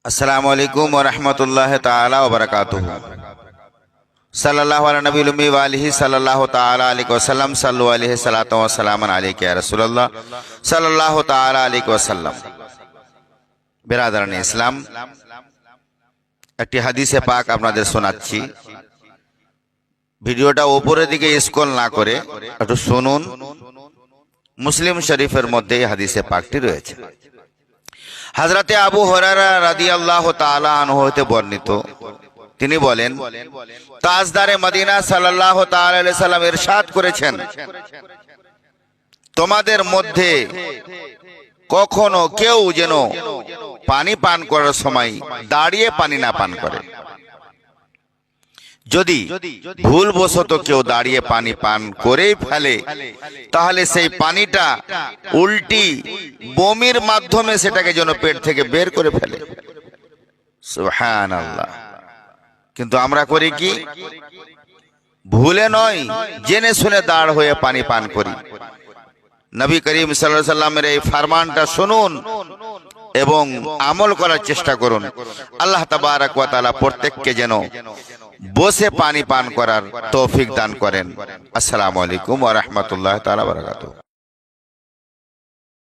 अस्सलामु अलैकुम व रहमतुल्लाहि ताला व बरकातुहू। सल्लल्लाहु अला नबील उम्मी व आलिहि सल्लल्लाहु ताला अलैहि वसल्लम। सल्लु अलैहि सलातो व सलामन अलैका या रसूलल्लाह सल्लल्लाहु ताला अलैहि वसल्लम। बिरादरान इस्लाम, একটি হাদিসে পাক আপনাদের শোনাচ্ছি। ভিডিওটা উপরের দিকে স্ক্রল না করে একটু শুনুন। মুসলিম শরীফের মধ্যে এই হাদিসে পাকটি রয়েছে। হযরতে আবু হুরায়রা রাদিয়াল্লাহু তাআলা আনহু হতে বর্ণিত, তিনি বলেন, তাজদারে মদিনা সাল্লাল্লাহু তাআলা আলাইহি সাল্লাম ইরশাদ করেছেন, তোমাদের মধ্যে কখনো কেউ যেন পানি পান করার সময় দাঁড়িয়ে পানি না পান করে। যদি ভুলবশত কেউ দাঁড়িয়ে পানি পান করেই ফেলে, তাহলে সেই পানিটা উল্টি বমির মাধ্যমে সেটাকে যেন পেট থেকে বের করে ফেলে। সুবহানাল্লাহ। কিন্তু আমরা করি কি? ভুলে নয়, জেনে শুনে দাঁড় হয়ে পানি পান করি। নবী করিম সাল্লাল্লাহু আলাইহি সাল্লামের এই ফরমানটা শুনুন এবং আমল করার চেষ্টা করুন। আল্লাহ তাবারাক ওয়া তাআলা প্রত্যেককে যেন বসে পানি পান করার তৌফিক দান করেন। আসসালামু আলাইকুম ওয়া রাহমাতুল্লাহি তাআলা ওয়া বারাকাতুহু।